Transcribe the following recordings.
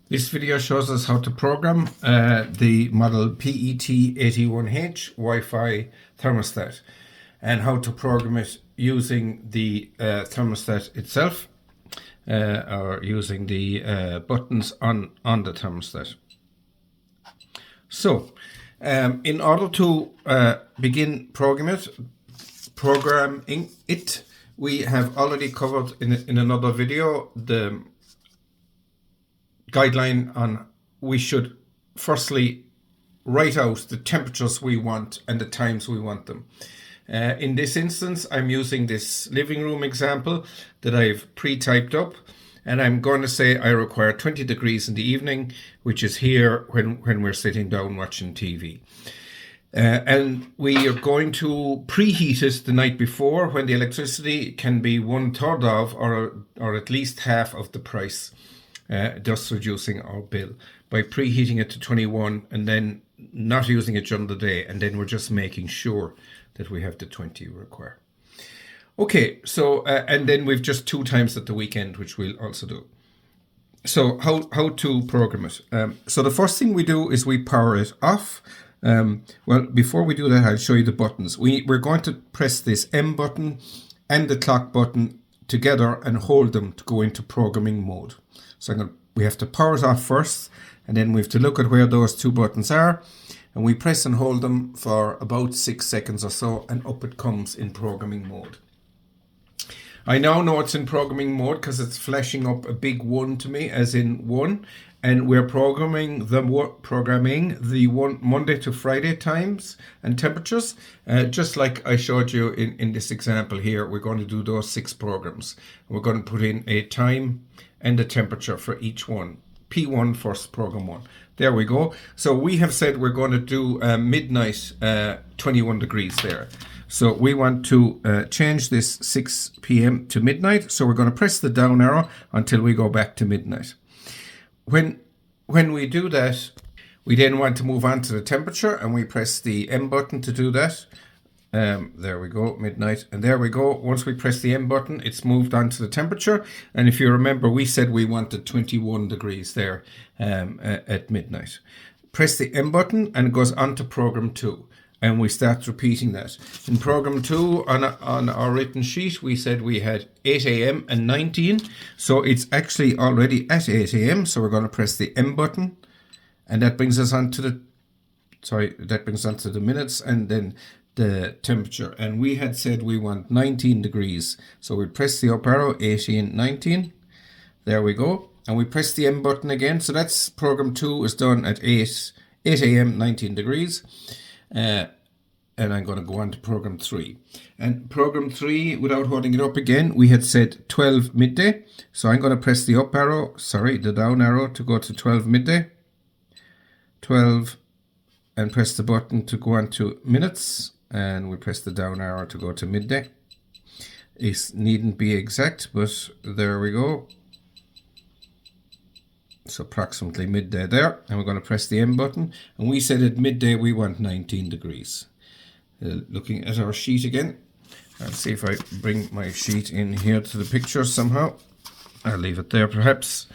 This video shows us how to program the model PET81H Wi-Fi thermostat and how to program it using the thermostat itself or using the buttons on the thermostat. So, in order to begin programming it, we have already covered in another video the guideline on we should firstly write out the temperatures we want and the times we want them. In this instance, I'm using this living room example that I've pre-typed up, and I'm going to say I require 20 degrees in the evening, which is here when we're sitting down watching TV. And we are going to preheat it the night before when the electricity can be 1/3 of or at least half of the price, thus reducing our bill by preheating it to 21 and then not using it during the day, and then we're just making sure that we have the 20 you require. Okay, so and then we've just 2 times at the weekend, which we'll also do. So how to program it? So the first thing we do is we power it off. Well, before we do that, I'll show you the buttons. We're going to press this M button and the clock button together and hold them to go into programming mode. So we have to power it off first, and then we have to look at where those 2 buttons are, and we press and hold them for about 6 seconds or so, and up it comes in programming mode. I now know it's in programming mode because it's flashing up a big 1 to me, as in 1, and we're programming the one Monday to Friday times and temperatures, just like I showed you in this example here. We're going to do those 6 programs. We're going to put in a time and the temperature for each one. P1 first, program 1. There we go. So we have said we're going to do midnight, 21 degrees there. So we want to change this 6 p.m. to midnight. So we're going to press the down arrow until we go back to midnight. When we do that, we then want to move on to the temperature, and we press the M button to do that. There we go, midnight, and there we go. Once we press the M button, it's moved on to the temperature, and if you remember, we said we wanted 21 degrees there at midnight. Press the M button and it goes on to program 2, and we start repeating that. In program 2 on our written sheet, we said we had 8 a.m. and 19, so it's actually already at 8 a.m. So we're going to press the M button, and that brings us on to the minutes and then the temperature. And we had said we want 19 degrees, so we press the up arrow, 18, 19. There we go, and we press the M button again. So that's program 2 is done at 8 a.m. 19 degrees. And I'm going to go on to program 3. And program 3, without holding it up again, we had said 12 midday. So I'm going to press the up arrow, the down arrow to go to 12 midday. 12, and press the button to go on to minutes. And we press the down arrow to go to midday. It needn't be exact, but there we go. So approximately midday there, and we're going to press the M button, and we said at midday we want 19 degrees. Looking at our sheet again, I'll see if I bring my sheet in here to the picture somehow. I'll leave it there perhaps.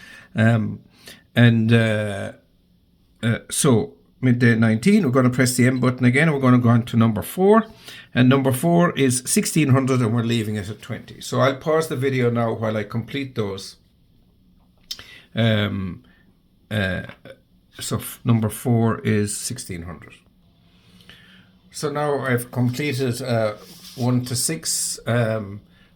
So midday 19, we're going to press the M button again, and we're going to go on to number 4, and number 4 is 1600, and we're leaving it at 20. So I'll pause the video now while I complete those. So number 4 is 1600. So now I've completed 1 to 6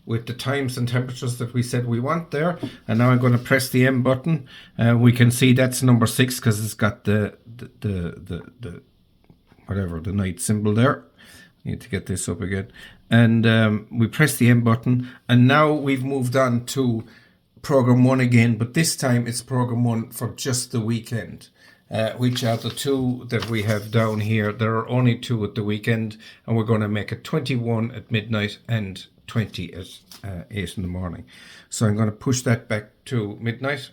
with the times and temperatures that we said we want there, and now I'm going to press the M button. We can see that's number 6 because it's got the night symbol there. Need to get this up again, and we press the M button, and now we've moved on to program 1 again, but this time it's program 1 for just the weekend, which are the 2 that we have down here. There are only 2 at the weekend, and we're going to make it 21 at midnight and 20 at 8 in the morning. So I'm going to push that back to midnight.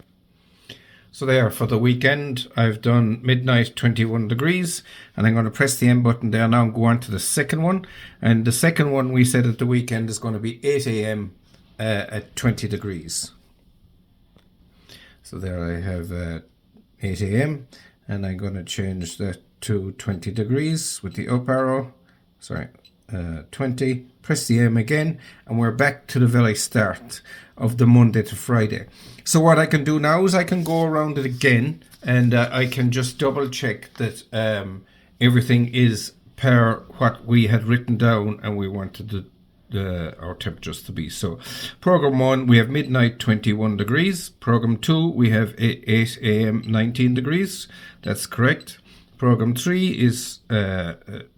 So there, for the weekend, I've done midnight 21 degrees, and I'm going to press the M button there now and go on to the second one. And the second one we said at the weekend is going to be 8 a.m. At 20 degrees. So there I have 8 a.m. and I'm going to change that to 20 degrees with the up arrow. Sorry, 20. Press the M again, and we're back to the very start of the Monday to Friday. So what I can do now is I can go around it again, and I can just double check that everything is per what we had written down and we wanted our temperatures to be. So program 1, we have midnight 21 degrees. Program 2, we have 8 a.m. 19 degrees. That's correct. Program 3 is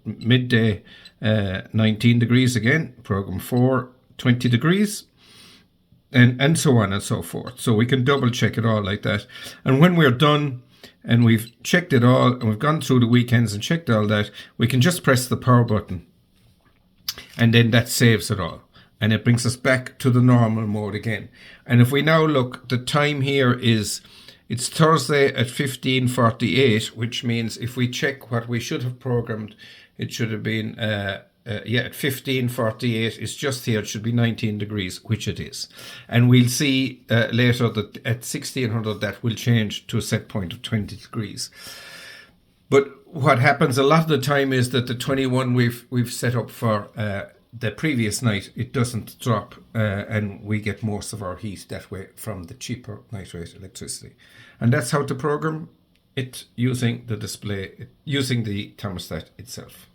midday 19 degrees again. Program 4, 20 degrees. And so on and so forth. So we can double check it all like that. And when we're done and we've checked it all and we've gone through the weekends and checked all that, we can just press the power button. And then that saves it all. And it brings us back to the normal mode again. And if we now look, the time here is, it's Thursday at 15:48, which means if we check what we should have programmed, it should have been, at 15:48, it's just here, it should be 19 degrees, which it is. And we'll see later that at 1600 that will change to a set point of 20 degrees. But what happens a lot of the time is that the 21 we've set up for the previous night, it doesn't drop, and we get most of our heat that way from the cheaper night rate electricity. And that's how to program it using the display, using the thermostat itself.